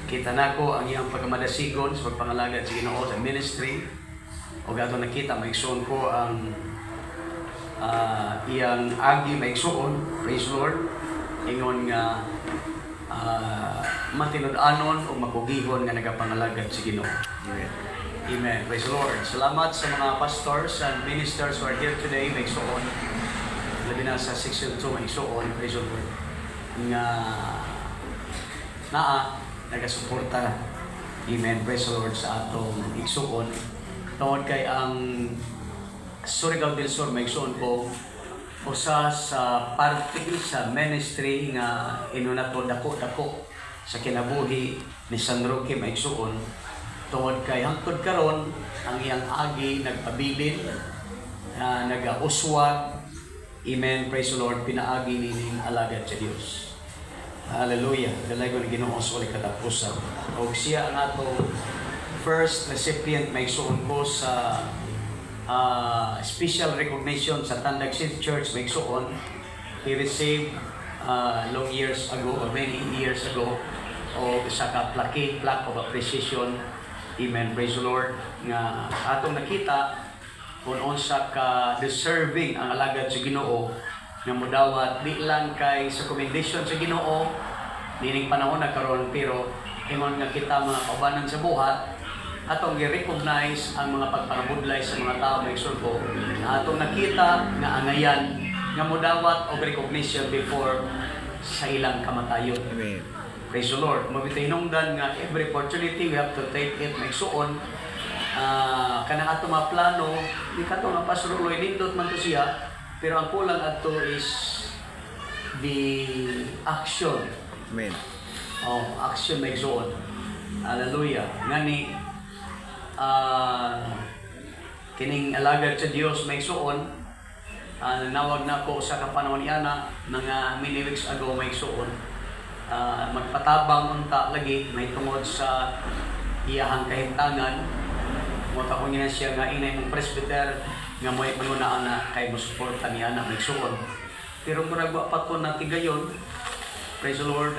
Kita nako ang iyang pagkamadasigon sa pagpangalagad sa Ginoo sa ministry. O gato nakita, maigsoon ko ang iyang agi maigsoon. Praise Lord. Ingon nga matinud-anon o makugihon nga nagapangalagad sa Ginoo. Amen. Amen. Praise the Lord. Salamat sa mga pastors and ministers who are here today. Maigsoon. Labi na sa section 2, maigsoon. Praise the Lord. Nga nagasuporta. Amen. Praise the Lord sa atong igsuon. Tungod kay ang Surigao del Sur, maigsuon ko, usa sa parte sa ministry nga inunato dako-dako sa kinabuhi ni San Roque maigsuon. Tungod kay hangtod karon ang iyang agi nagpabilin, nagauswag. Amen. Praise the Lord. Pinaagi nining alagad sa Dios. Hallelujah. Dalay ko na Ginoo sa ulit katapusan. O siya ang atong first recipient maigsuon ko sa special recognition sa Tandag City Church maigsuon. He received long years ago or many years ago o sa plaque of appreciation. Amen. Praise the Lord. Nga atong nakita kung unsa ka deserving ang alagad sa Ginoo nga modawat di lang kay sa commendation sa Ginoo nining panahon na karon, pero ingon nga kita mga kaubanan sa buhat atong gi-recognize ang mga pagpangabudlay sa mga tao may sulbo. Atong nakita nga angayan nga modawat og recognition before sa ilang kamatayon. Amen. Praise the Lord. Mabitahinungdan nga every opportunity we have to take it maigsuon. Kanang ato mga plano, di ka ito nga pasuruloy, nindot man to siya, pero ang kulang ato is the action. Amen. Action maigsuon. Hallelujah. Ngani, kining alagad sa Dios maigsuon, nawag na ko sa kapanahon ni Ana, mga many weeks ago maigsuon. Magpatabang unta lagi, may tungod sa iyahang kahimtangan. Mota ko niya siya nga inay mong presbyter nga mo'y pangunaan na kay musuporta ni anak maigsuon. Pero murag wa pa to natin gayon. Praise the Lord.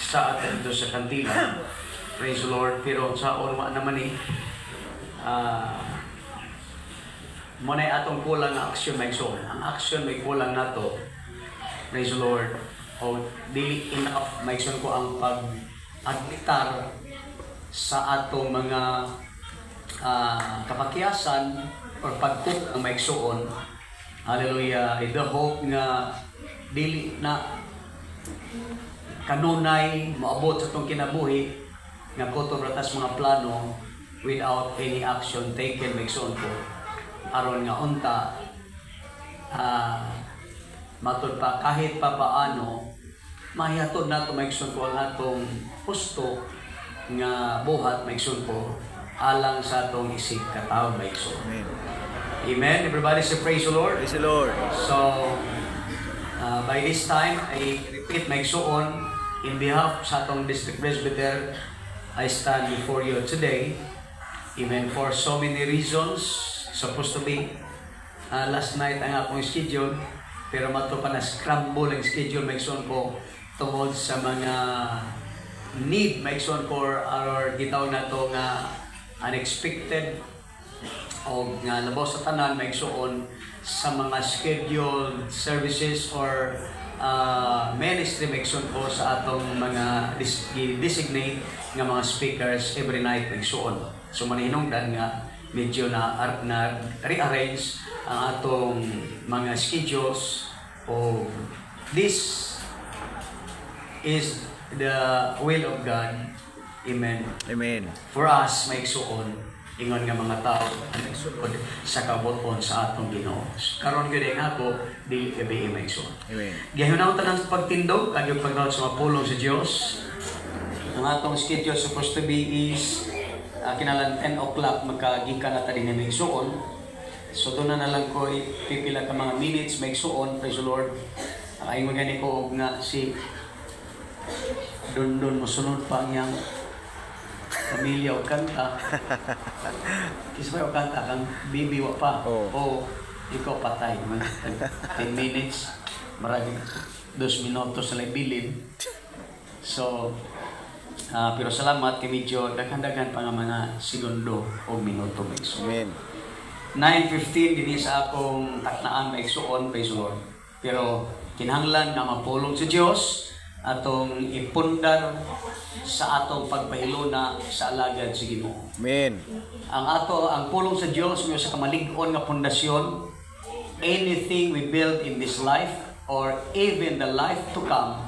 Sa atin doon sa kantina. Praise the Lord. Pero sa ulma naman muna'y atong kulang na aksyon maigsuon. Ang aksyon may kulang na to. Praise the Lord. O dili enough maigsuon ko ang pag-admitar sa atong mga kapakyasan or pagkuk ang maigsuon. Hallelujah. I the hope nga dili na kanunay maabot sa itong kinabuhi nga kutong ratas mga plano without any action taken maigsuon ko. Aron nga unta matud pa kahit pa paano mahihatod nato maigsuon ko ang atong husto nga buhat maigsuon ko alang sa atong isig katawo maigsuon. Amen. Amen. Everybody say praise the Lord. Praise the Lord. So by this time I repeat maigsuon in behalf sa atong district presbyter, I stand before you today. Amen. For so many reasons, supposed to be last night ang akong schedule, pero mato pa na scramble ang schedule maigsuon ko tungod sa mga need maigsuon ko or gitaw na to nga unexpected o nga labaw sa tanan maigsuon sa mga scheduled services or ministry maigsuon ko sa atong mga designate nga mga speakers every night maigsuon. So manihinungdan nga medyo na rearrange ang atong mga schedules. O this is the will of God. Amen. Amen. For us, maigsuon, ingon nga mga tao nagsulod sa kabuton sa atong Ginoo. Karon gyud nga ako dili gabi maigsuon. Amen. Gihunaw tanan sa pagtindog kag yung pagdaot sa mapulong sa Dios. Ang atong schedule supposed to be is kinalan 10 o'clock magkagikan na ta din maigsuon. So doon na lang ko pipila ka mga minutes maigsuon. Praise the Lord. Ay magani ko nga si Dondon mosunod pa ang iyang pamilya o kanta. Kismay o kanta kang bibi wa pa. O ikaw patay. 10 minutes. Maraming 2 minutos na bilin. So, Pero salamat kay medyo daghan-daghan pa nga mga segundo o minuto maigsoon. Amen. 9:15 dinhi sa akong taknaan maigsoon, praise the Lord. Pero kinahanglan nga mapulong sa Dios atong ipundar sa atong pagpahiluna sa alagad sa Ginoo. Amen. Ang pulong sa Dios mo sa kamalig-on nga pundasyon, anything we build in this life or even the life to come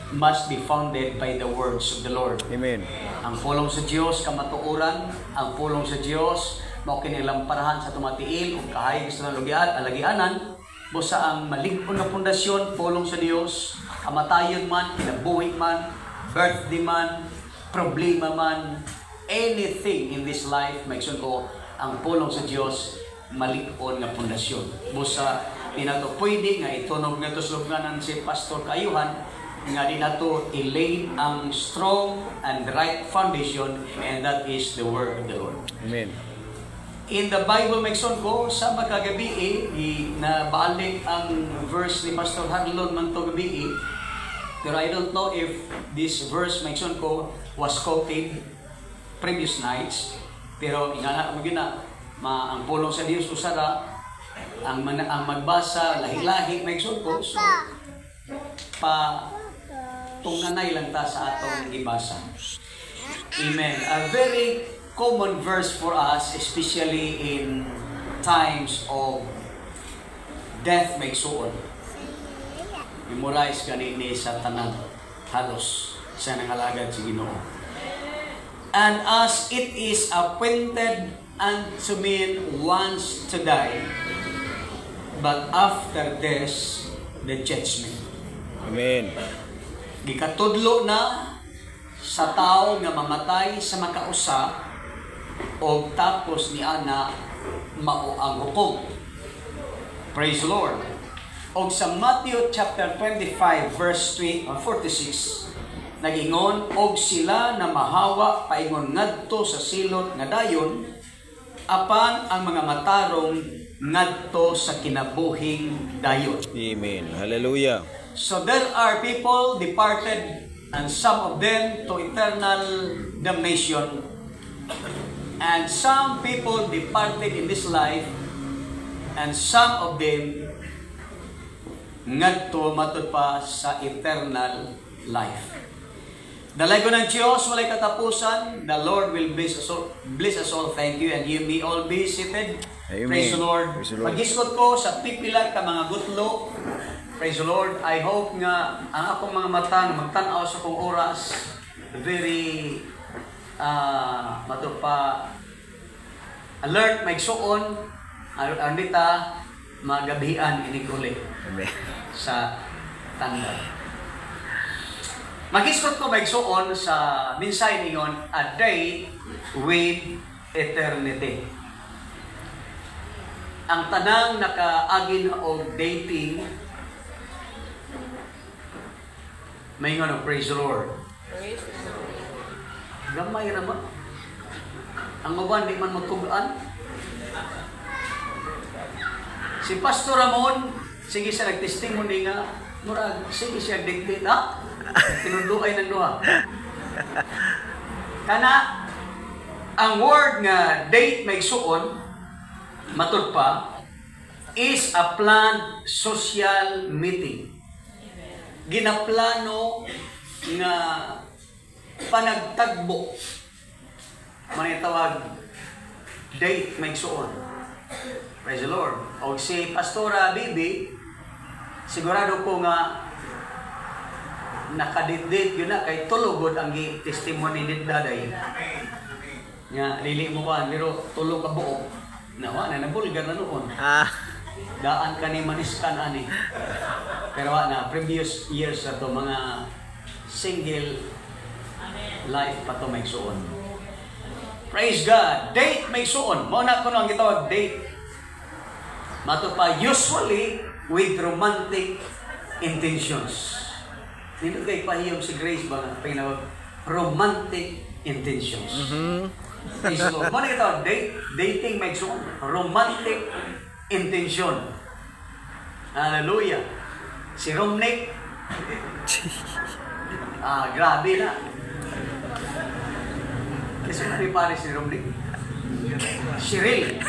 must be founded by the words of the Lord. Amen. Ang pulong sa Dios kamatuoran, ang pulong sa Dios mao kini lamparahan sa tumatiil ug kahay gusto na alagianan busa ang malig-on nga pundasyon pulong sa Dios, kamatayon man, kinabuhi man, birthday man, problema man, anything in this life, maigsoon ko ang pulong sa Dios malig-on nga pundasyon. Busa di nato pwede nga itunog nga tuslugnanan si Pastor Kayuhan nga di nato i-lay ang strong and right foundation, and that is the word of the Lord. Amen. In the Bible, maigsoon ko, sa magkagabi nabalik ang verse ni Pastor Harlon man to gabi pero I don't know if this verse, maigsoon ko, was quoted previous nights, pero ingana mo gina, ang pulong sa Dios usara, ang magbasa, lahi-lahi, maigsoon ko, so, tunganay lang ta sa atong ibasa. Amen. A very common verse for us, especially in times of death, maigsoon. Memorize kanini sa tanan halos sa nangalagad sa Ginoo. And as it is appointed unto men once to die, but after this the judgment. Amen. Gikatudlo na sa tao nga mamatay sa makausa o tapos ni ana mao ang hukom. Praise the Lord. O sa Matthew chapter 25 verse 46 nagingon, og sila na mahawa paingon ngadto sa silot nga dayon apan ang mga matarong ngadto sa kinabuhing dayon. Amen. Hallelujah. So there are people departed, and some of them to eternal damnation, and some people departed in this life, and some of them ngadto matud pa sa eternal life. Dalay ko ng Diyos, walay katapusan. The Lord will bless us all. Thank you, and you may all be seated. Amen. Praise the Lord. Praise the Lord. Pag-iskot ko sa pipilag ka mga gutlo. Praise the Lord. I hope nga ang akong mga mata na magtanaw sa kong oras very matupa alert, maigsuon, andita magabihan inikuli Amen. sa tanda. Mag-iskot ko maigsuon sa minsay ningon, a day with eternity. Ang tanang nakaagin og dating may nga praise the Lord. Gamay raman. Ang uban di man magtugaan. Si Pastor Ramon, sige siya nagtestimony nga, murag, sige siya diktit, ha? Tinunduay ng duha. Kana, ang word nga date may suon, matud pa, is a planned social meeting. Ginaplano nga panagtagbo. Manitawag, date may suon. Praise the Lord. O si Pastora Bibi, sigurado ko nga nakadit-dit yun na kay tulugod ang testimony ni Daday. Nga, lili mo ka, pero tulog ka buo. Nawa na, nabulgar na noon. Daan ka ni maniskan ani. Pero na, previous years na to, mga single life pa to may suon. Praise God. Date may suon. Muna ko nang gitawag date. Mato pa, usually with romantic intentions. Nito kay pahiyom si Grace ba nga pinawag romantic intentions. Praise the Lord. Muna gitawag dating may suon. Romantic intention. Hallelujah. Si Romnick, grabe na. Kasi ano yung pares ni Romney? Shiril.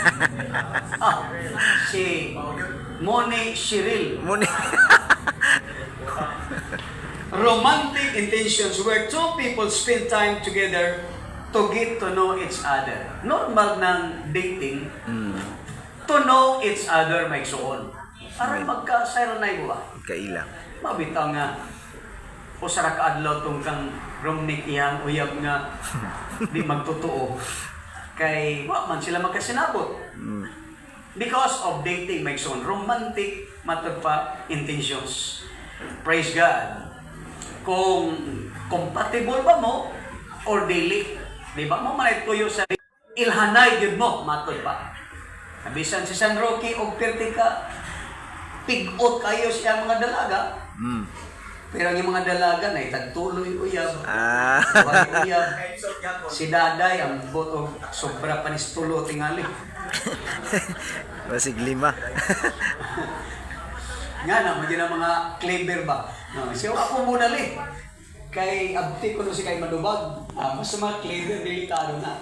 Si Moni Shiril. Muni. Romantic intentions where two people spend time together to get to know each other. Normal ng dating, to know each other may suon. Aron magka-sirenay mo ba? Kailang. Mabitaw nga, o sara ka adlaw tong kang Romney iyang uyab nga di magtotoo. Kay, wa man sila magkasinabot. Because of dating may suon. Romantic matod pa intentions. Praise God. Kung compatible ba mo or dili, di ba mo manay tuyo sa ilhanay yun mo, matod pa. Nabisan si San Roque o perti ka, pigot kayo siya mga dalaga. Pero ang mga dalaga na itagtuloy uyab. Huwag uyab. Si Daday, ang boto, sobra panistulo tingali. Basig 5. Nga na, hindi na mga clever ba? No, siya ako muna li. Kay abti ko no si kay Madubag. Mas mga clever, delikado na.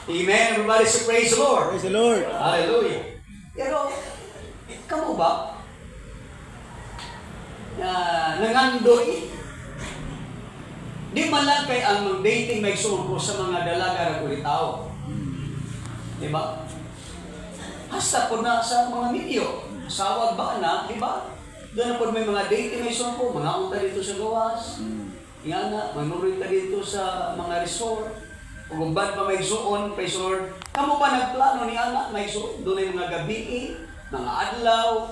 Amen. Everybody say praise the Lord. Praise the Lord. Hallelujah. Pero, kamo ba? Nangandoy. Di man lang kay ang dating may sumpo sa mga dalaga na kulitaw. Di ba? Hasta po na sa mga medyo. Sawag ba na, di ba? Doon na po may mga dating may sumpo, mga unta dito sa gawas. Yan na, manurin ka dito sa mga resort. Kung ba't pa may suon, praise the Lord. Kamu pa nagplano ni anak, may suon. Doon ay mga gabi, mga adlaw.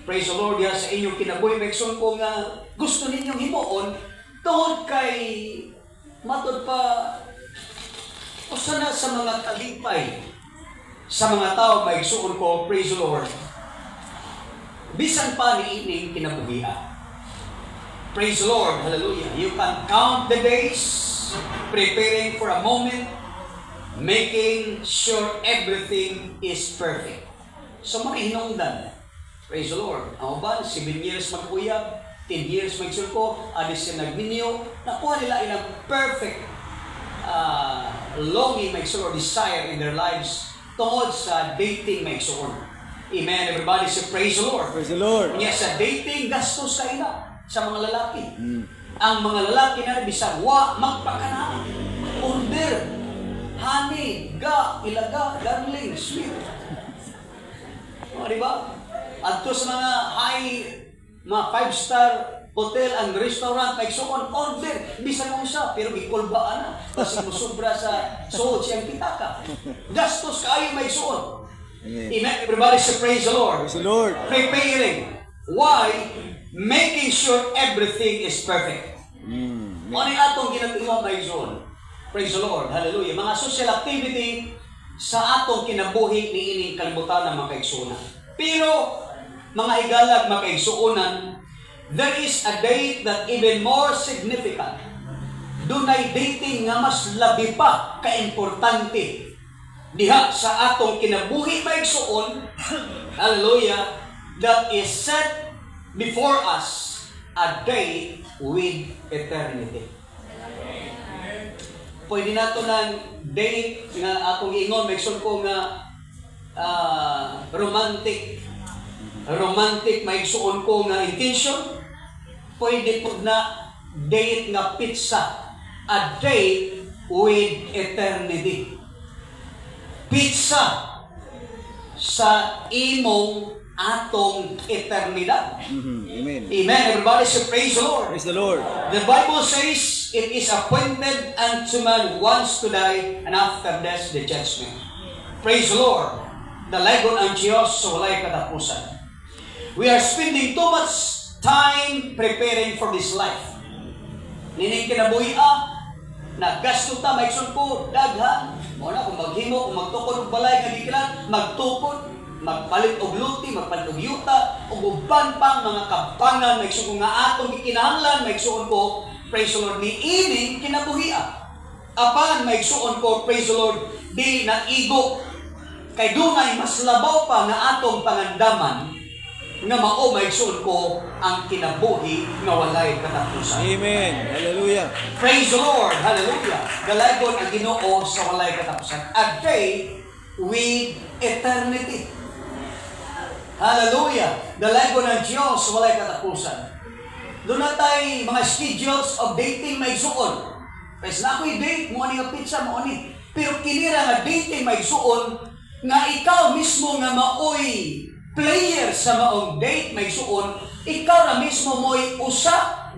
Praise the Lord, ya, sa inyong kinabuhi, may suon ko nga gusto ninyong himuon, tungod kay matod pa o sana sa mga kalipay sa mga tao may suon ko, praise the Lord. Bisan pa ni ining kinabuhian. Praise the Lord, hallelujah. You can count the days, preparing for a moment, making sure everything is perfect. So mga hinungdan, praise the Lord. Ang uban, 7 years mag-uyab, 10 years magsulko, adis siya nagminyo, nakuha nila ilang perfect longing magsulko, desire in their lives tungod sa dating magsulko. Amen. Everybody say praise the Lord. Praise the Lord. Niya sa dating, gastos ka ina sa mga lalaki. Ang mga lalaki na bisag wa magpakana. Order, honey, ga, ilaga, darling, sweet. O, di ba? Adto sa mga mga 5-star hotel and restaurant, may suon, order, bisag mo siya, pero ikulbaan na. Kasi musubra sa suod siyang pitaka. Gastos kayo may suon. Amen. Everybody say praise the Lord. Praise the Lord. Preparing. Why? Making sure everything is perfect. Ano yung atong ginagawa may zone? Praise the Lord. Hallelujah. Mga social activity sa atong kinabuhi ni ining kalibutan ng mga kaigsunan. Pero, mga higalag mga kaigsunan, there is a date that even more significant. Dunay dating nga mas labi pa ka-importante diha sa atong kinabuhi maigsuon, hallelujah, that is set before us a day with eternity. Pwede nato ng date nga atong ingon, maigsuon ko nga romantic maigsuon ko nga intention. Pwede po na date nga pizza, a date with eternity. Pizza sa imong atong eternidad. Amen. Amen. Everybody say praise the Lord. Praise the Lord. The Bible says it is appointed unto man once to die, and after death the judgment. Praise the Lord. Dalagon ang Diyos sa walay katapusan. We are spending too much time preparing for this life. Nining kinabuhi naggasto ta, may ko, daghan. Muna, kung maghimo, kung magtukod og balay, kagikilan, magtukod, magpalit og luti, magpalit og yuta, og uban pang mga kabangan, may suko nga atong gikinahanglan, may suon ko, praise the Lord, ni ining kinabuhia. Apan, may suon ko, praise the Lord, di naigo. Kay dunay mas labaw pa nga atong pangandaman, nga mao maigsoon ko ang kinabuhi nga walay katapusan. Amen. Hallelujah. Praise the Lord. Hallelujah. Galagon ang Ginoo sa walay katapusan. A day with eternity. Hallelujah. Galagon ang Diyos sa walay katapusan. Doon na tayo mga schedules of dating maigsoon. Kasi na ako'y date, mo ni nga pizza, mo ni. Pero kinira nga dating maigsoon, nga ikaw mismo nga maoy player sa maong date maigsoon, ikaw na mismo mo'y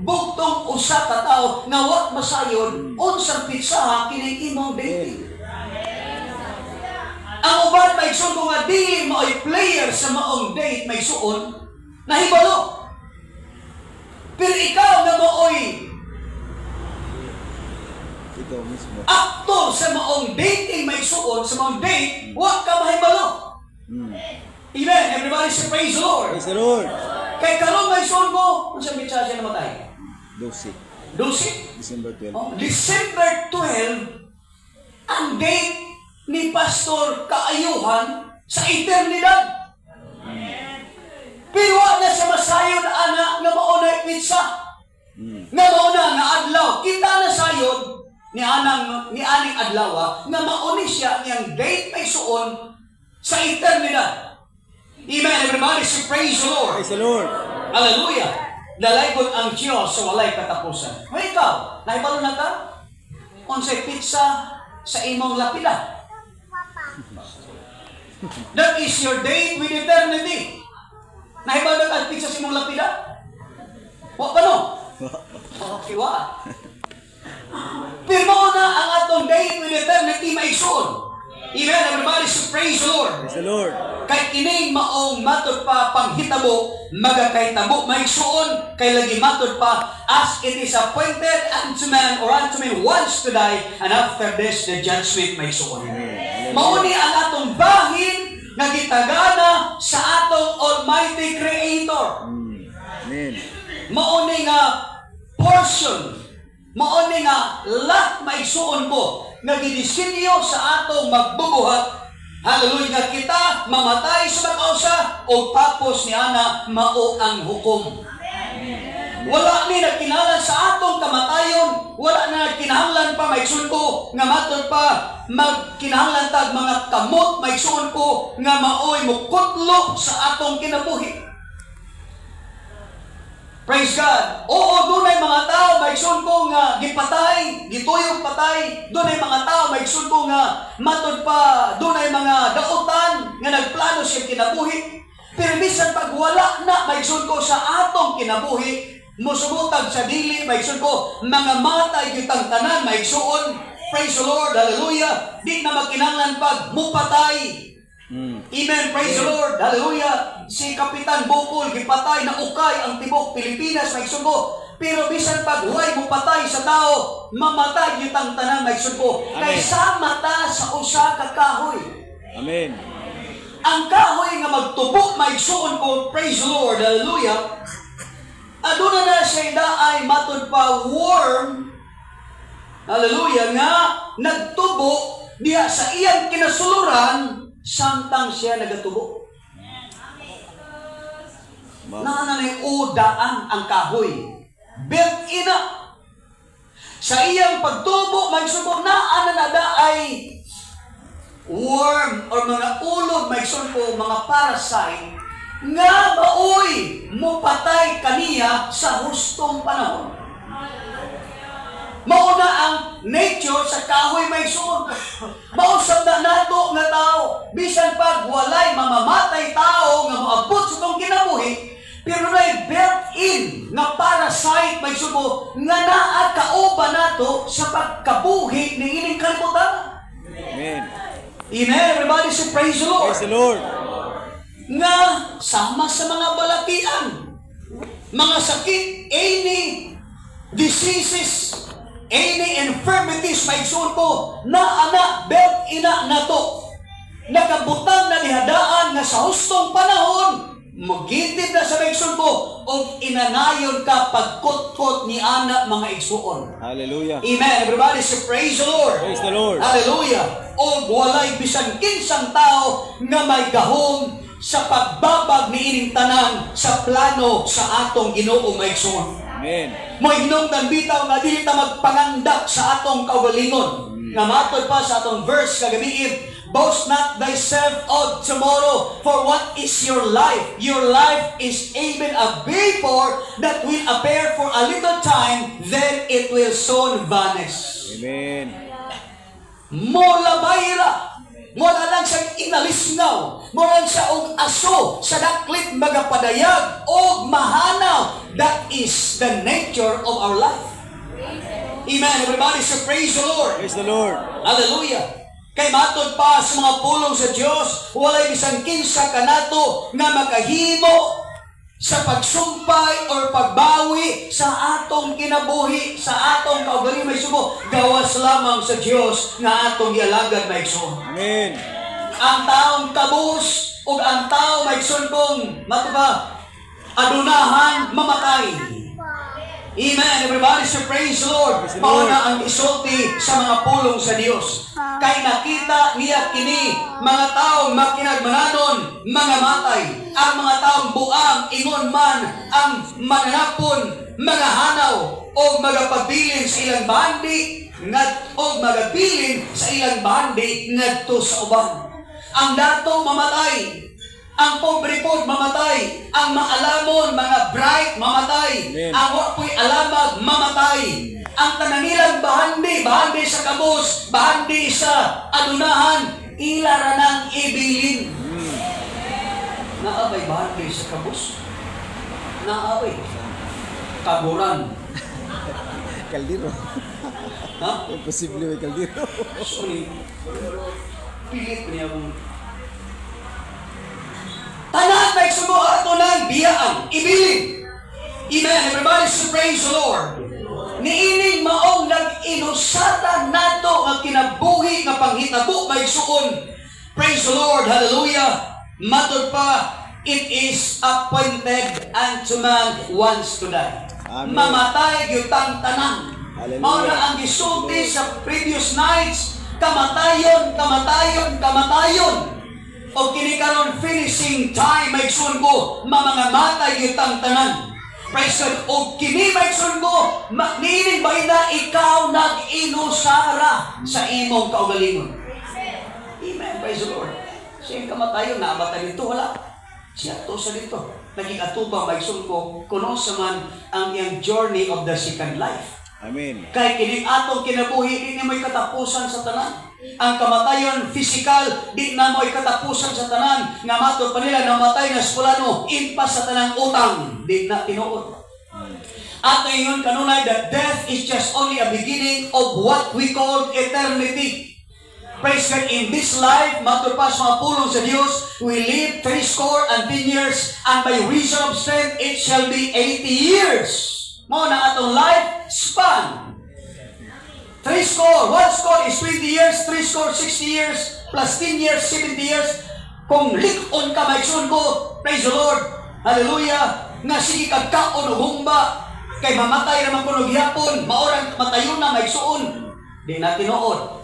bugtong usa ka tao nga wa masayon unsang pitsaha kining imong dating. Ang uban maigsoon ko nga dili maoy player sa maong date maigsoon, nahibalo. Pero ikaw na maoy Ikaw mismo. aktor sa maong dating maigsoon, sa maong date, wa ka mahibalo. Amen. Everybody say praise the Lord. Praise the Lord. Kay karon maigsoon ko, unsa mitsa siya namatay? 12. 12. December 12. Oh, December 12, ang date ni Pastor Kaayuhan sa eternidad. Pero wala siya masayon ana nga maunay pizza. Nga mauna nga adlaw. Kita na sayon ni aning adlaw nga mauni siya niyang date may suon sa eternidad. Amen. Everybody say praise the Lord. Praise the Lord. Hallelujah. Dalaybon ang Diyos sa walay katapusan. Kung ikaw, nahibalo na ka? Unsay pizza sa imong lapida. That is your date with eternity. Nahibalo na ka pizza sa imong lapida? Wa pa no? Okay, wa. Pero na ang atong date with eternity maigsoon. Amen. Everybody say praise the Lord. Praise the Lord. Kay kining maong matod pa panghitabo, magakahitabo maigsoon, kay lagi matod pa, as it is appointed unto man or unto man once to die, and after this the judgment maigsoon. Mauni ang atong bahin nga gitagana sa atong Almighty Creator. Amen. Mauni nga portion, mauni nga lahat maigsuon ko nga gidisenyo sa atong magbubuhat. Hallelujah, nga kita mamatay sa makausa o tapos ni ana mao ang hukom. Wala ni nagkinahanglan sa atong kamatayon, wala na nagkinahanglan pa maigsuon ko nga matod pa magkinahanglan tag mga kamot maigsuon ko nga maoy mukutlo sa atong kinabuhi. Praise God. Oo, dunay mga tao maigsoon ko nga gipatay, gituyog patay. Dunay mga tao maigsoon ko nga matod pa, dunay mga dautan nga nagplano siya kinabuhi. Pero bisan pag wala na maigsoon ko sa atong kinabuhi, musubutag sa dili maigsoon ko mga matay kitang tanan maigsoon. Praise the Lord. Hallelujah. Di na magkinahanglan pag mupatay. Amen. Praise the Lord. Hallelujah. Si Kapitan Bukol, gipatay na ukay ang tibok Pilipinas, maigsugo. Pero bisan pag huwag mo patay sa tao, mamatay yutang tanan, maigsugo. Kaysa mata sa usa ka kahoy. Amen. Ang kahoy nga magtubo, maigsuon ko, praise the Lord. Hallelujah. Aduna na siya daay matod pa worm. Hallelujah. Nga nagtubo diha sa iyang kinasuluran, samtang siya nagatubo. Nananay udaan ang kahoy. Built ina. Sa iyang pagtubo, magsubok na ananada ay worm or mga ulod, magsubok mga parasite nga maoy mupatay kaniya sa hustong panahon. Mauna ang nature sa kahoy may suod. Mausap na nato nga tao. Bisan pag walay mamamatay tao nga maabot sa itong kinabuhi, pero na built-in nga parasite may subo nga naa kauban nato sa pagkabuhi ng ining kalibutan. Amen. Amen. Everybody say praise the Lord. Praise the Lord. Nga sama sa mga balatian, mga sakit, any diseases, any infirmities, maigsoon ko, na ana, belt ina na to. Nakabutang na lihadaan nga sa hustong panahon, magitid na sa maigsoon ko, o inanayon ka pagkutkot ni ana mga igsuon. Hallelujah. Amen. Everybody say praise the Lord. Praise the Lord. Hallelujah. O walay bisan kinsang tao nga may gahom sa pagbabag ni ining tanan sa plano sa atong Ginoo maigsoon. Amen. Mo hinungdan bitaw nga dili ta magpangandak sa atong kaugalingon. Nga matod pa sa atong verse kagabi, boast not thyself of tomorrow, for what is your life? Your life is even a vapor that will appear for a little time, then it will soon vanish. Amen. Mola bayra, mola lang siyang inalisngaw, mola lang siya og aso sa daklit magapadayag og mahanaw. That is the nature of our life. Amen. Everybody, so praise the Lord. Praise the Lord. Hallelujah. Kay matod pa sa mga pulong sa Dios, walay bisan kinsa kanato nga makahimo sa pagsumpay or pagbawi sa atong kinabuhi, sa atong kaugalingon may subo, gawas lamang sa Dios nga atong gialagad maigsoon. Amen. Ang taong kabus ug ang tao maigsoon kong matuba adunahan mamatay. Amen. Everybody, so praise the Lord. Praise the Mao Lord. na ang isulti sa mga pulong sa Dios. Kay nakita niya kini mga taong makinagmananon, mga matay. Ang mga taong buang, ingon man, ang mananapon, mga hanaw, o magapabilin sa ilang bandi, o magabilin sa ilang bandi ngadto sa uban. Ang dato mamatay. Ang pobre po mamatay, ang maalamon, mga bright mamatay, Amen. ang wapoy alamag mamatay, ang tananilang bahandi sa kabus, bahandi sa adunahan, ilara ng ibilin. Naabay bahandi sa kabus? Naabay. Kaburan. Kaldero. Ha? Imposible may kaldero. Sorry. Pilit niya akong tanan may sumo ato ng biyaan, ibilin. Amen. Everybody so praise the Lord. Niining maong nag-inusata nato nga kinabuhi nga panghitabo may suon. Praise the Lord. Hallelujah. Matod pa, it is appointed unto man once to die. Amen. Mamatay gyutang tanan. Hallelujah. Mao na ang gisulti sa previous nights, kamatayon, kamatayon, kamatayon. O kini karon finishing time maigsoon ko mamangamatay gyutang tanan. Praise God. O kini maigsoon ko niining bayna ikaw nag-inusara sa imong kaugalingon. Amen. Praise the Lord. Siyang kamatayon namatay dito wala. Siya to sa dito. Naging atubang maigsoon ko kuno sa man ang iyang journey of the second life. Amen. Kay kining atong kinabuhi di na mo'y katapusan sa tanan. Ang kamatayon physical di na mo'y katapusan sa tanan. Nga matod pa nila namatay na eskwelano impas sa tanang utang di na tinuod. Ato ingon kanunay that death is just only a beginning of what we call eternity. Praise God, in this life, matod pa sa mga pulong sa Dios, we live 70 years, and by reason of strength, it shall be 80 years. Mo na atong life span. 1 score is 20 years, 60 years, plus 10 years, 70 years. Kung likon ka, maigsoon ko, praise the Lord, hallelujah, nga sige kagkaon o humba, kay mamatay naman ko nagyapon, maorang matayon na, maigsoon, di na tinuod.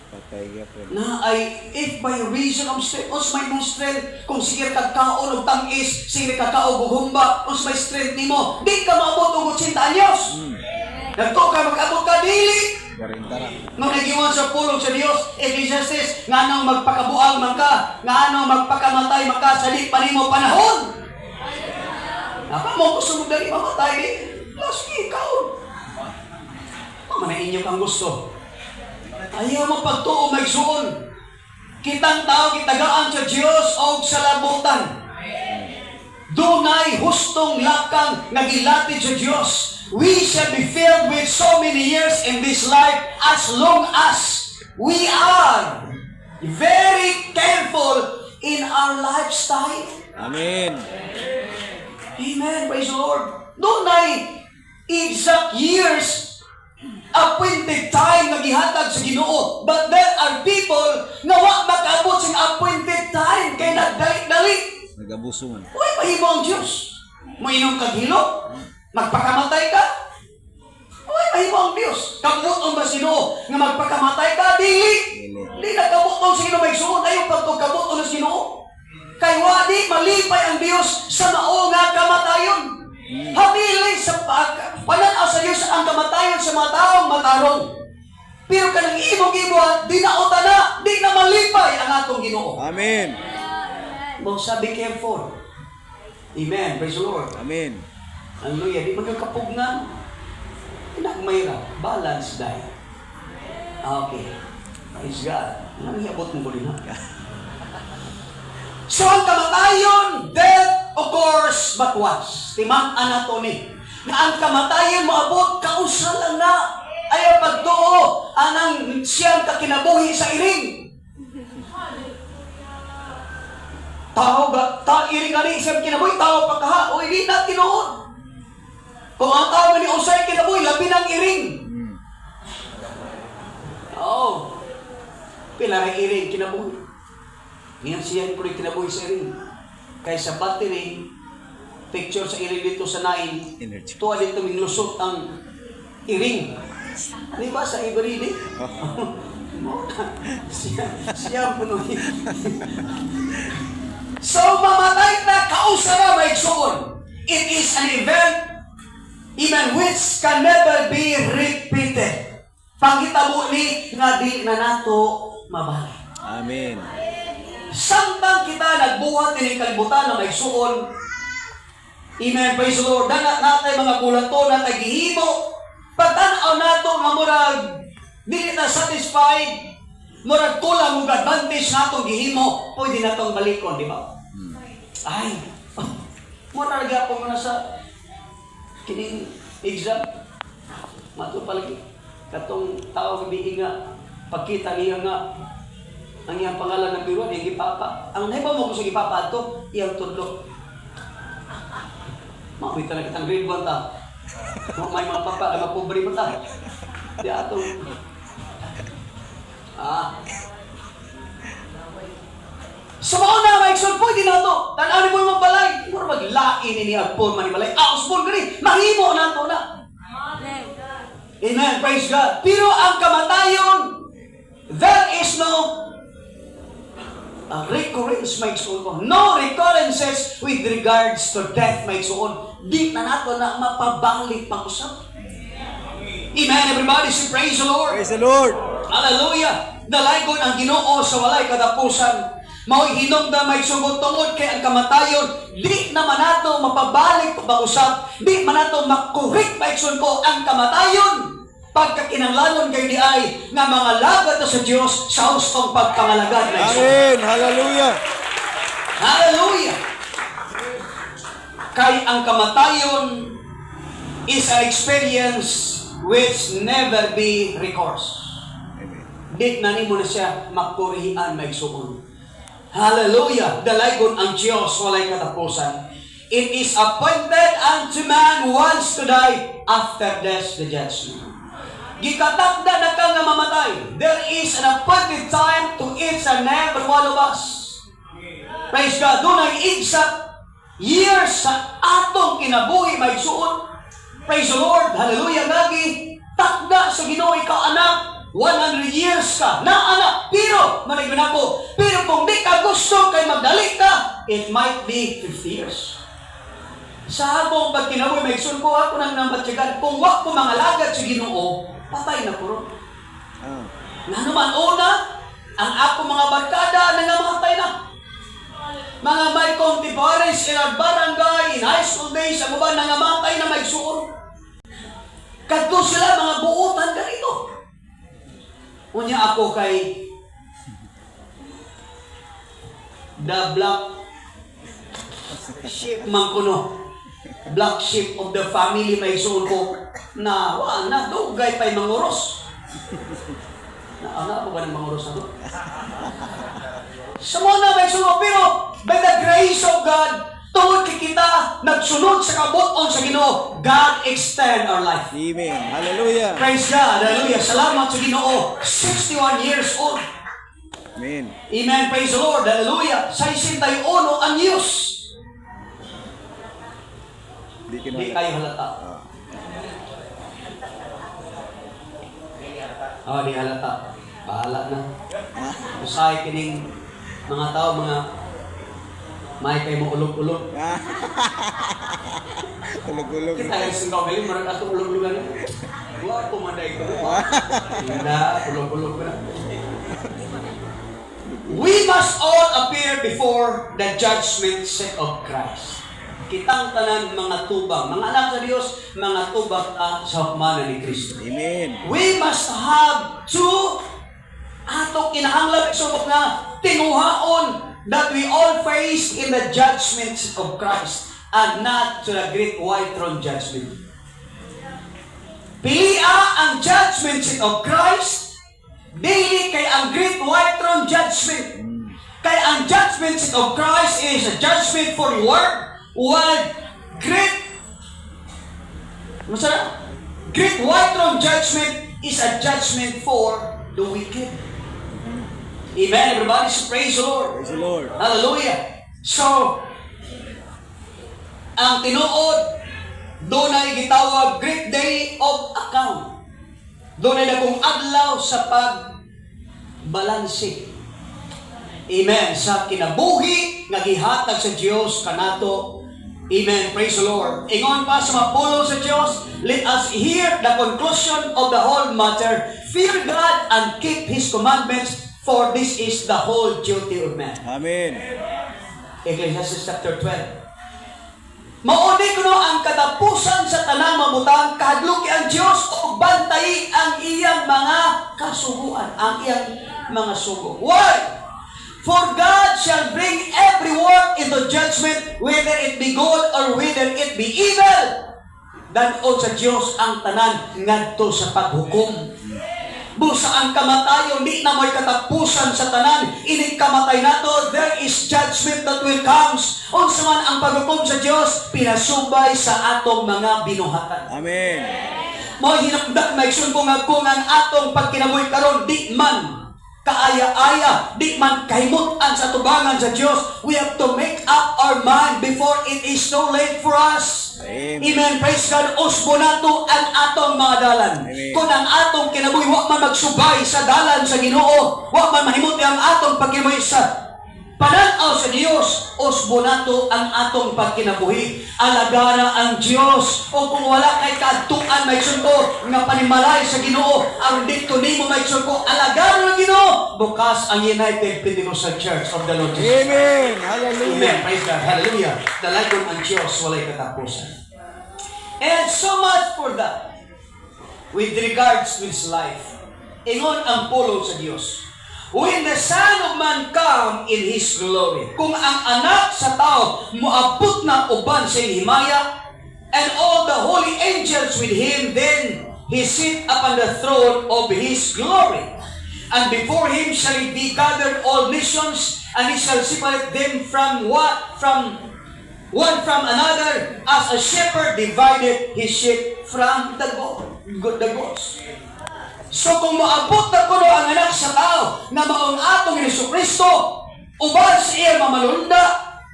Patay ka po. Na ay, if by reason of strength, os may mong strength, kung sige kagkaon o tangis, sige kagkaon o humba, os may strength ni mo, di ka maabot o 80 anyos. Nagto ka, mag-abot ka, dili. 40 ra. Nung nagiwan sa pulong sa Dios, Ecclesiastes, nga nang magpakabuang man ka, nga nang magpakamatay man ka, sa di pa nimo panahon. Napa mo gusto mo dali mamatay, di? Last ikaw. Mamana inyo kang gusto. Ayaw mo pagtuo maigsuon. Kitang tao kitagaan sa Dios o sa labutan. Dunay hustong lakang nagilatid sa Dios. We shall be filled with so many years in this life as long as we are very careful in our lifestyle. Amen. Amen. Praise the Lord. Dunay exact years appointed time nga gihatag sa Ginoo, but there are people nga wa makaabot sa appointed time kay nagdali-dali. Nagabuso man. Uy, mahimo ang Diyos. Mo inom kag hilo, magpakamatay ka. Uy, Ay mo ang Dios. Kabuton ba sino nga magpakamatay ka? Dili. Di na kabuton sino may suon. Ayaw pagkakabuton na sino. Kay wadi malipay ang Dios sa mao nga kamatayon. Habili sa pananaw sa Dios ang kamatayon sa mga taong matarong. Pero kanang imong-imo di na utana, di na malipay ang atong Ginoo. Amen. Mo sabi careful. Amen. Praise the Lord. Amen. Hallelujah. Di magkakapugnan. Pinagmayra. Balance diet. Okay. Praise God. Anong iabot mo ko din ha? So ang kamatayon, death occurs but once. Timang anatomy. Na ang kamatayon moabot kausa lang na. Ayaw pagtuo anang siyang kakinabuhi sa iring. Tao ba? Iring ani siyang kinabuhi, tao pagkaha. O hindi na tinuod. Kung ang tao ni usay kinabuhi, labi ng iring. Oo. Pila ng iring kinabuhi. Ngayon siya yung kinabuhi sa iring. Kaysa battery, picture sa iring dito sa nain, Energy. tuwa dito minusot ang iring. Di ba sa Iberidi? siya puno. So mamatay na kausara may suon. It is an event even which can never be repeated. Panghitabo ni nga di na nato mabalik. Amen. Samtang kita nagbuhat ng kalibutan na may suon. Amen. Praise the Lord. Dana natay mga bulato na tagihimo. Pagtanaw nato nga murag dili na satisfied, murag kulang og advantage natong gihimo, pwede natong balikon, di ba? Ay, murag gyapon na sa kining exam. Mato palagi katong tao gabi nga pagkita niya nga ang iyang pangalan ng biro, yung gipapa. Ang naiba mo kung sa gipapa ito, iyang tudlo. Makita na kitang grade 1 ta. Kung may mga papa, ay mapobre mo ta. Di atong... So mga na, may ikson po, hindi na ito. Tanawin mo yung mga balay. Hindi mo maglain ni Agpon, manibalay. Agpon ka rin. Mahimo na ito na. Amen. Praise God. Pero ang kamatayon, there is no recurrence, may ikson ko. No recurrences with regards to death, may ikson. Di na nato na mapabalik pag-usap. Amen, everybody. Say praise the Lord. Praise the Lord. Hallelujah. Dalaygon ang Ginoo sa walay katapusan. Mao'y hinungdan may sugod tungod kay ang kamatayon. Di naman nato mapabalik pag-usap. Di man nato makurik paikson ko ang kamatayon. Pagkakinanglanon kayo di ay nga mga lagad na sa Diyos sa hustong pagkamalagad na iso. Amen. Hallelujah. Hallelujah. Kay ang kamatayon is an experience which never be recourse. Amen. Di na nimo na siya makurihian may suon. Hallelujah. Dalaygon ang Diyos walay katapusan. It is appointed unto man once to die, after death the judgment. Gikatakda na kang namamatay. There is an appointed time to each and every one of us. Praise God. Doon ang exact years sa atong kinabuhi may suon. Praise the Lord. Hallelujah. Lagi takda sa Ginoo ikaw anak. 100 years ka na anak. Pero, maligyan ako. Pero kung di ka gusto kay magdali ka, it might be 50 years. Sa habang pagkinabuhi may suon ko ako nang nambatyagan. Kung wak ko mga lagad sa Ginoo, patay na puro. Nga naman una, ang ako mga barkada nangamatay na. Mga may contemporaries in our barangay, in high school days, ang ba nangamatay na may suon. Kadto sila mga buutan ganito. Unya ako kay the black sheep man kuno. Black sheep of the family may suon ko na na dugay pa'y manguros. Ano ba ng manguros na to? Sa mga may suon pero by the grace of God, tungod kay kita nagsunod sa kabuton sa Ginoo, God extend our life. Amen. Hallelujah. Praise God. Hallelujah. Salamat sa Ginoo. 61 years old. Amen. Amen. Praise the Lord. Hallelujah. 61 ang Diyos. Di kayo halata. Oh, di halata. Bahala na. Usahay kining mga tao, mga may kay mo ulog-ulog. Ulog-ulog. Kita lang sing galing marag ato ulog-ulogan. Wa pumaday ko. Hindi, ulog-ulog na. We must all appear before the judgment seat of Christ. Kitang tanan mga tubang, mga anak sa Dios, mga tubang sa hukmanan ni Kristo. Amen. We must have to ato kinahanglan subok na tinguhaon that we all face in the judgment seat of Christ and not to the great white throne judgment. Pilia ang judgment seat of Christ, dili kay ang great white throne judgment. Kay ang judgment seat of Christ is a judgment for your world, while great white throne judgment is a judgment for the wicked. Amen, everybody. So praise the Lord. Praise the Lord. Hallelujah. So, ang tinuod, doon ay gitawag Great Day of Account. Doon ay dakong adlaw sa pagbalanse. Amen. Sa kinabuhi nga gihatag sa Dios kanato. Amen. Praise the Lord. Ingon pa sa mapulong sa Dios, let us hear the conclusion of the whole matter. Fear God and keep His commandments, for this is the whole duty of man. Amen. Ecclesiastes chapter 12. Mauni kuno ang katapusan sa tanang mamutang, kahadluki ang Dios o bantay ang iyang mga kasuguan, ang iyang mga sugo. Why? For God shall bring every work into judgment, whether it be good or whether it be evil. Danon sa Dios ang tanan ngadto sa paghukom. Busa ang kamatayon, di na mo'y katapusan sa tanan. Ining kamatay nato, there is judgment that will come. Unsa man ang paghukom sa Dios, pinasubay sa atong mga binuhatan. Amen. Mo'y hinakdak may kung ang atong pagkinabuhi karon di man kaaya-aya, di man kahimutan sa tubangan sa Dios. We have to make up our mind before it is too late for us. Amen. Amen. Praise God. Usbo nato ang atong mga dalan. Amen. Kung ang atong kinabuhi wa man magsubay sa dalan sa Ginoo, wa man mahimuti ang atong pagkinabuhi sa pananaw sa Dios, usbo nato ang atong pagkinabuhi. Alagara ang Dios. O kung wala kay kaadtuan may sungko nga panimalay sa Ginoo, ang dito nimo may sungko, alagara ng Ginoo. Bukas ang United Pentecostal Church of the Lord Jesus. Amen. Hallelujah. Amen. Praise God. Hallelujah. Dalagon ang Diyos, walay katapusan. And so much for that. With regards to His life, ingon ang pulong sa Diyos. When the Son of Man come in His glory, kung ang anak sa tao moabot na uban sa himaya, and all the holy angels with Him, then He sit upon the throne of His glory. And before Him shall it be gathered all nations, and He shall separate them from one from another, as a shepherd divided his sheep from the goats. So kung maabot na kuno ang anak sa tao na maong atong Jesucristo, uban sa iyang mamalunda,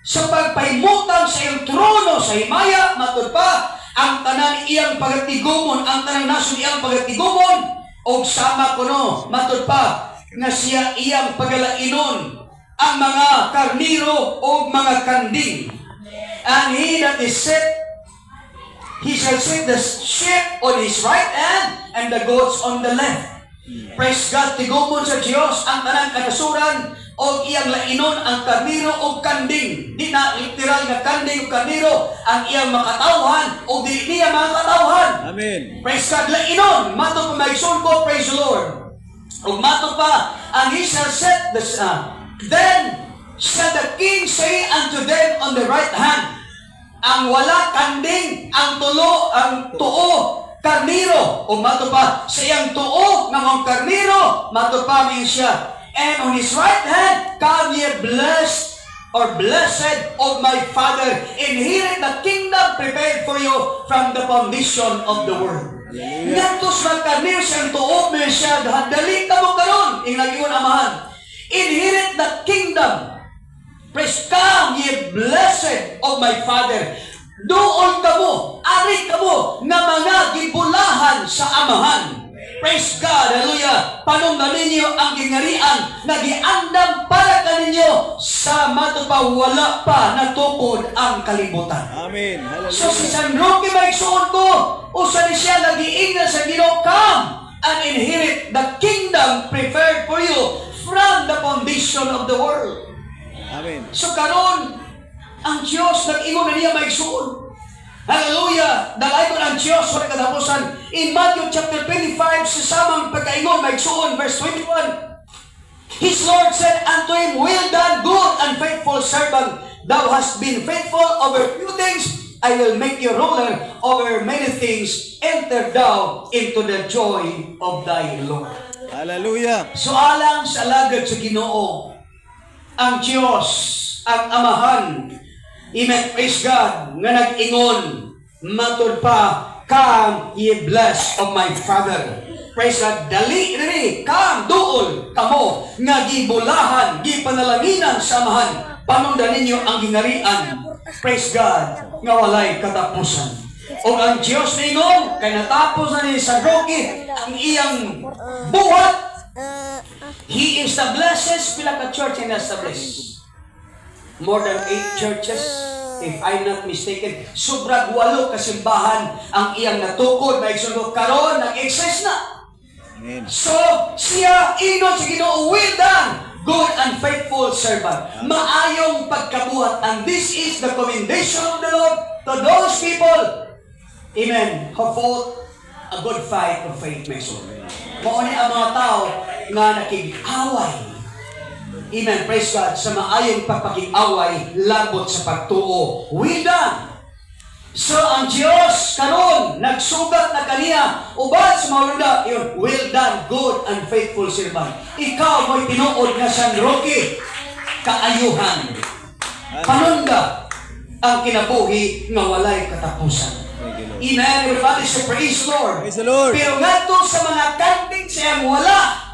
sa pagpahimutan sa iyang trono sa himaya, matud pa, ang tanan iyang pagatigumon, ang tanan nasod iyang pagatigumon, o sama kuno, matud pa, nga siya iyang pagalainon, ang mga karniro o mga kanding. And he that is set, he shall set the sheep on his right hand and the goats on the left. Praise God, tigumon sa Diyos ang tanang kanasuran o iyang lainon ang karniro o kanding. Di na literal nga kanding o karniro ang iyang makatawhan o di niya makatawhan. Amen. Praise God, lainon. Mato pa may ko, praise the Lord. O mato pa, and he shall set the then shall the king say unto them on the right hand, ang wala kanding, ang tuo, karniro, o mato pa, sa iyang tuo ng mga karniro, mato pa min siya. And on his right hand, come ye blessed or blessed of my Father, inherit the kingdom prepared for you from the foundation of the world. Natos magkarniro siyang tuo, min siya, dali ka mo karon, inagyon amahan. Inherit the kingdom. Praise, come ye blessed of my Father. Doon ka mo, ari ka mo, na mga gibulahan sa amahan. praise God, hallelujah, panungdan ninyo ang gingarian na giandam para kaninyo sa matupang wala pa natukod ang kalibutan. Amen. So si Hallelujah. San Roque maigsuon ko, usa ni siya nagiingnan sa Ginoo, come and inherit the kingdom prepared for you from the foundation of the world. Amen. So karon ang Diyos nag-ingon na niya maigsuon. Hallelujah! Dalagon ang Diyos sa katapusan. In Matthew chapter 25, sa samang pagkaingon, maigsuon, verse 21, His Lord said unto him, Well done, good and faithful servant. Thou hast been faithful over few things. I will make you ruler over many things. Enter thou into the joy of thy Lord. Hallelujah. So alang sa alagad sa Ginoo, ang Diyos, ang Amahan, Amen, praise God, nga nag-ingon, matod pa, come ye blessed of my Father. Praise God, dali, come, duol, kamo, nga gibulahan, gipanalanginan sa Amahan, panundan ninyo ang gingarian. Praise God, nga walay katapusan. O ang Diyos ningon, kay natapos na ni San Roque, ang iyang buhat, He establishes, pila ka church in established? More than 8 churches, if I'm not mistaken. Sobrang 8 kasimbahan ang iyang natukod na igsundo. Karon, nag-exist na. Amen. So, siya inon sa Ginoo, well done, good and faithful servant. Maayong pagkabuhat. And this is the commendation of the Lord to those people, amen, who fought a good fight of faith, my soul. Mauni ang mga tao nga nakig-away. Amen, praise God, sa maayong pagpakig-away, labot sa pagtuo. Well done! So, ang Diyos, karon nagsugat na kaniya, ubad sa mga yun, well done, good and faithful servant. Ikaw mo'y tinuod na San Roque, kaayuhan. Panunda ang kinabuhi nga walay katapusan. Amen, everybody, so praise the Lord. Praise the Lord. Pero nga to sa mga kanting siyang wala,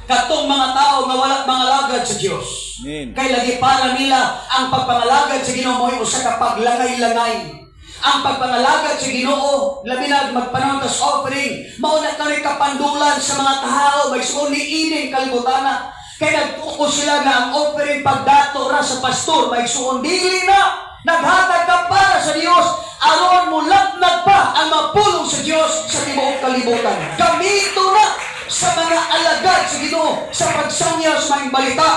katong mga tao nga wala mga lagad sa Diyos. Amen. Kay lagi para nila ang pagpangalagad sa Ginoo mo'y usa ka paglangay-langay. Ang pagpangalagad sa Ginoo, labi na magpanahon tas offering, mao na kami kapandulan sa mga tao, may suon ni ining kalibutana. Kay nagtuko sila nga ang offering pagdato ra sa pastor, may suon dili na. Naghatag ka para sa Diyos, aron mo lagnag pa ang mapulong sa Diyos sa tibuok kalibutan. Gamito na sa mga alagad sa Ginoo sa pagsangyaw sa mga balita.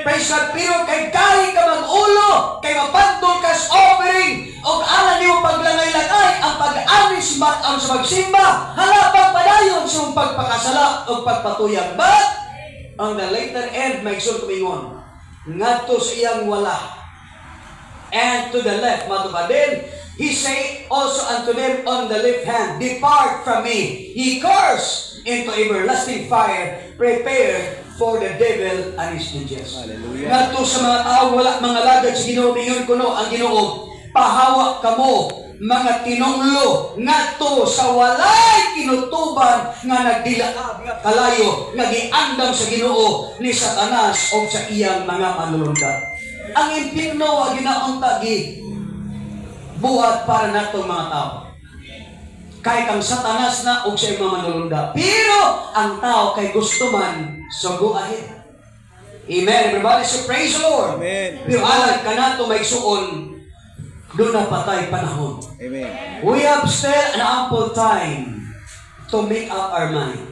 Praise God, pero kay ka mag-ulo, kay mapandol ka sa offering, o alam niyo paglangay-langay ang pag-anis ang sa magsimba, halapang padayon sa mong pagpakasala o pagpatuyang. But, on the later end, may isun kumingon, ngadto sa iyang wala. And to the left, matupadin, He say also unto them on the left hand, Depart from me, ye cursed, into everlasting fire, prepared for the devil and his angels. Hallelujah. Ngadto sa mga tao wala mga lagad sa Ginoo, mingon kuno ang Ginoo, pahawa kamo mga tinunglo ngadto sa walay kinutuban nga nagdilaab nga kalayo nga giandam sa Ginoo ni Satanas o sa iyang mga manulundag. Ang impierno wa ginaunta gi buhat para natong mga tao. Kahit ang Satanas na o sa mga manulunda. Pero ang tao kay gusto man, so go ahead. Amen. Everybody say praise the Lord. Amen. Pero alam ka na ito may suon, doon na patay panahon. Amen. We have still an ample time to make up our mind.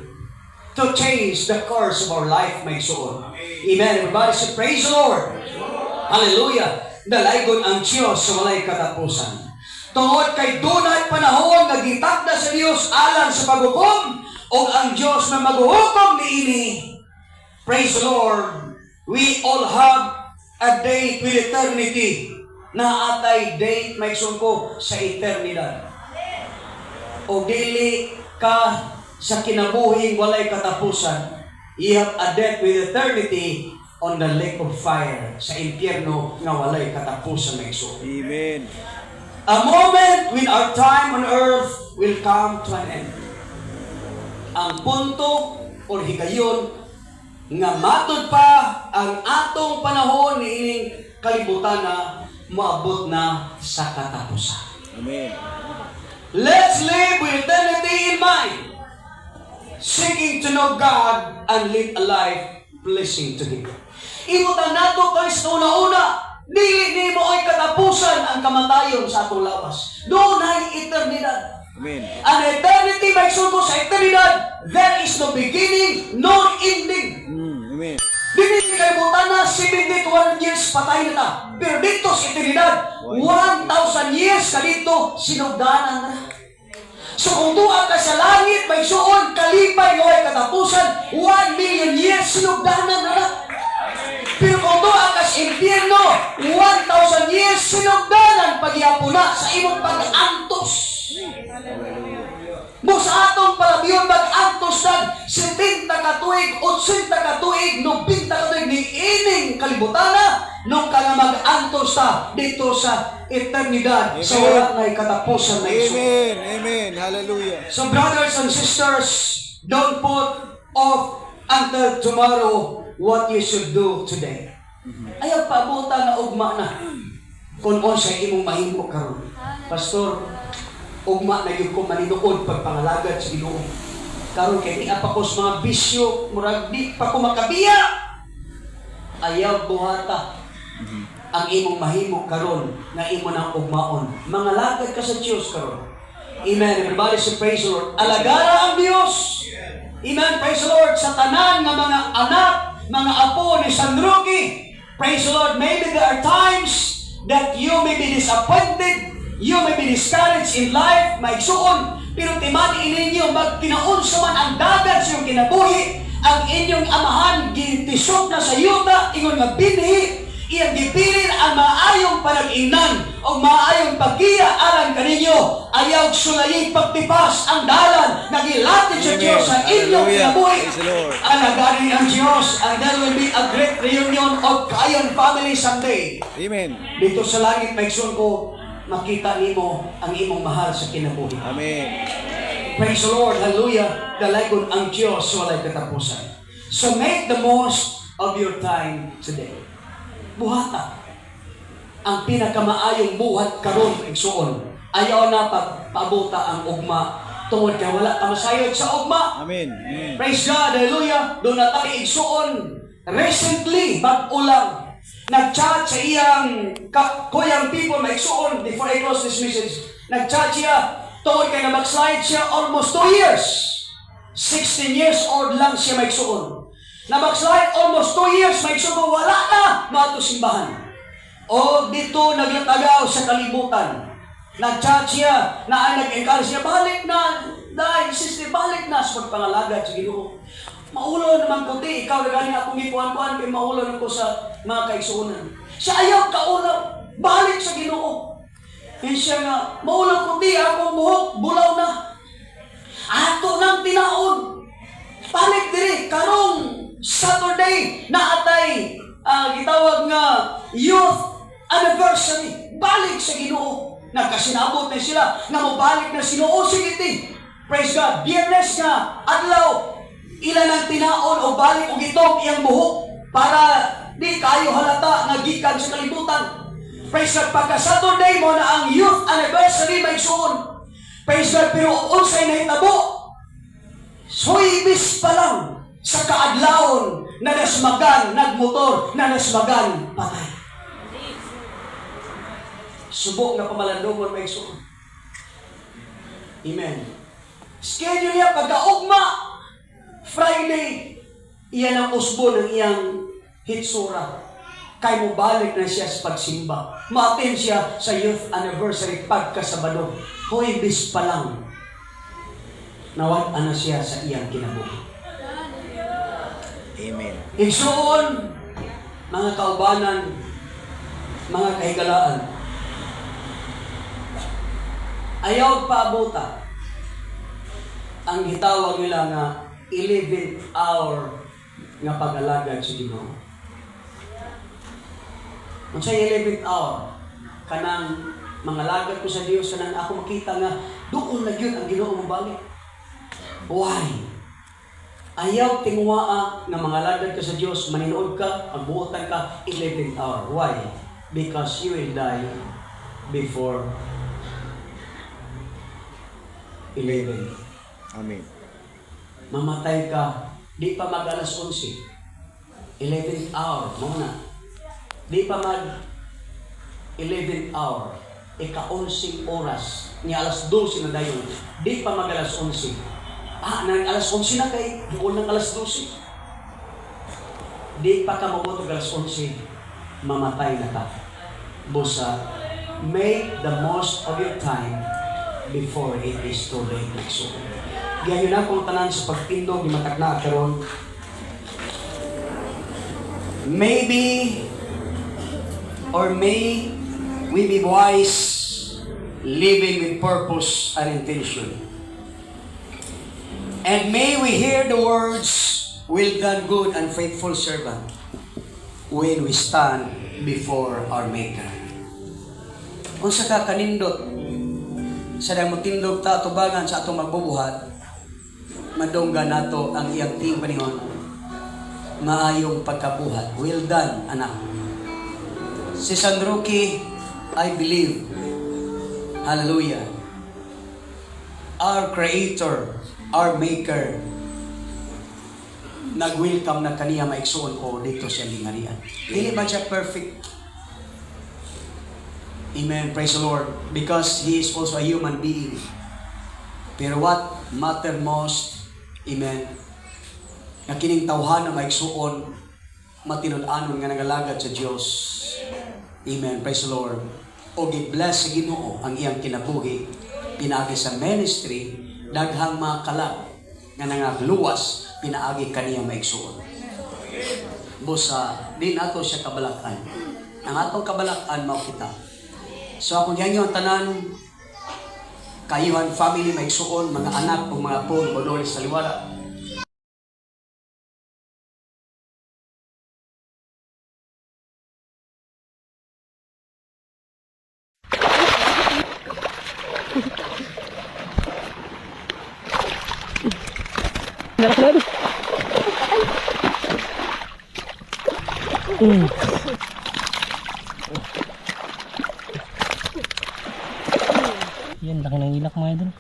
To change the course of our life, may suon. Amen. Everybody say praise the Lord. Hallelujah. Dalaygon ang Diyos sa walay katapusan. Tungod kay dunay panahon nga gitakda sa Dios alang sa paghukom o ang Dios na maghuhukom niini. Praise the Lord. We all have a date with eternity. Naatay date may sungko sa eternidad. O dili ka sa kinabuhing walay katapusan. You have a date with eternity on the lake of fire sa impyerno nga walay katapusan may sungko. Amen. A moment when our time on earth will come to an end. Ang punto o higayon nga matod pa ang atong panahon ni ining kalibutan na moabot na sa katapusan. Amen. Let's live with eternity in mind. seeking to know God and live a life pleasing to Him. Imutan nato guys na una-una, dili nimo ay katapusan ang kamatayon sa atong lawas. Doon ay eternidad. Amen. An eternity may sugo sa eternidad, there is no beginning nor ending. Amen. Dili kalimutan na 71 years patay na ta. Pero dito sa eternidad, 1,000 years ka dito sinugdanan na. So kung tuwa ka sa langit, may suon, kalipay, ngaway katapusan, 1 million years sinugdanan na. Pero kung tuwa ka sa impyerno, 1,000 years sinugdanan pagyapuna sa imong pag-antos. Mo sa atong palabiyon mag-antos ng 70 ka tuig, 80 ka tuig, 90 ka tuig, ni ining kalibutana, nung ka nga mag-antos ta dito sa eternidad, sa wala na katapusan na iso. Amen. Amen. Hallelujah. So brothers and sisters, don't put off until tomorrow what you should do today. Ayaw pabuta na ugma na kung unsay imong mahimo karon. Pastor, ugma na gyud ko maninuod pagpangalagad sa Ginoo. Karon kay di pa ko sa mga bisyo, murag di pa ko makabiya. Ayaw buhata ang imong mahimo karon nga imo nang ugmaon. Mangalagad ka sa Dios karon. Amen. Everybody say praise the Lord. Alagara ang Dios. Amen. Praise the Lord sa tanan nga mga anak, mga apo ni San Roque. Praise the Lord. Maybe there are times that you may be disappointed, you may be discouraged in life, maigsuon, pero timani ninyo, magkinaunsa man ang dagat sa iyong kinabuhi, ang inyong amahan, gitisok na sa yuta, ingon nga binhi, iyang gipilin ang maayong panag-ingnan o maayong pagkiya alang kaninyo, ayaw sulayin pagtipas ang dalan, nagilatid sa Diyos sa inyong kinabuhi. Alagarin ang Diyos, and there will be a great reunion of Kayan family someday. Amen. Dito sa langit, maigsuon ko, makita nimo ang imong mahal sa kinabuhi. Amen. Praise the Lord, hallelujah. Dalagon ang Diyos walay katapusan. So make the most of your time today. Buhata. Ang pinakamaayong buhat karon igsuon. Ayaw na pagpabuta ang ugma tungod kay wala ka masayod sa ugma. Amen. Amen. Praise God, hallelujah. Doon na tayo igsuon. Recently, mag-ulang, nag-chat sa iyang kuyang people, maigsuon, before I close this message, nag-chat siya, tungod kay na mag-slide siya almost 2 years. 16 years old lang siya maigsuon. Na mag-slide almost 2 years, maigsuon, wala na mga simbahan. O dito naglatagaw sa kalibutan. Nag-chat siya, na ay nag-encourage siya, balik na, dahil sister, balik na sa pagpangalagad sa Ginoo. Maulo naman ko ti, ikaw na galing akong ipuan-puan, kay maulo na ko sa mga kaigsuunan. Siya ayaw kaulaw, balik sa Ginoo. Yan siya nga, maulo ko ti, akong buhok, bulaw na. Ato nang tinaon. Balik diri, karong Saturday, na atay, gitawag nga, youth anniversary. Balik sa Ginoo. Nagkasinabot na sila, na mabalik na Ginoo. Sige ti, praise God. Biyernes nga, adlaw, ilan ang tinaon o balik o gitong iyang buhok para di kayo halata nga gikan sa kalibutan. Praise God, pagka Saturday mo na ang youth anniversary may suon. Praise God, pero unsay nahitabo, suibis pa lang sa kaadlawon na nasmagan, nagmotor, na nasmagan, patay. Subok na pamalandungon may suon. Amen. Schedule niya pagkaugma, Friday, iyan ang usbo ng iyang hitsura. Kay mo balik na siya sa pagsimba. Ma-attend siya sa youth anniversary pagkasabado. Huwebes pa lang. Nawag-ana siya sa iyang kinabuhi. Amen. Igsuon, mga kaubanan, mga kahigalaan. Ayaw paabuta ang gitawag nila nga 11th hour nga pag-alagad sa Ginoo. Kung sa 11th hour, kanang mga lagad ko sa Dios, kanang ako makita nga, doon na yun ang Ginoo mong balik. Why? Ayaw tingwaa nga mga lagad ka sa Dios, maninood ka, magbuotan ka, 11th hour. Why? Because you will die before 11. Amen. mamatay ka, di pa mag alas 11. 11th hour, muna. Di pa mag 11th hour, ika-11 oras, ni alas 12 na dayon, di pa mag alas 11. Nang alas 11 na kay, doon ng alas 12. Di pa ka mabutog alas 11, mamatay na ka. Busa, make the most of your time before it is too late. So, gayon na kung tanan sa pagtindog, di matag na karon. Maybe or may we be wise, living with purpose and intention. And may we hear the words, "Well done, good and faithful servant," when we stand before our Maker. Kung sa kakanindot, sa dang magtindog ta tubangan sa atong magbubuhat, madongga nato ang iyang ting panihon, maayong pagkabuhat. Well done, anak. Si San Roque, I believe, hallelujah, our Creator, our Maker, nag-welcome na kaniya maigsuon ko dito sa lingarian. Dili man siya perfect. Amen. Praise the Lord. Because He is also a human being. Pero what matter most, amen, na kining tawhan na maigsuon, matinud-anon nga nagalagad sa Dios. Amen. Praise the Lord. O gi-bless sa Ginoo ang iyang kinabuhi, pinaagi sa ministry, daghang mga kalag nga nangagluwas, pinaagi kaniya maigsuon. Busa, din ato siya kabalakan. Ang atong kabalakan mao kita. So akong yan tanan, kayuhan family maigsuon, mga anak o mga po, bodores sa liwala. Yan, laki ng ilak mga idol.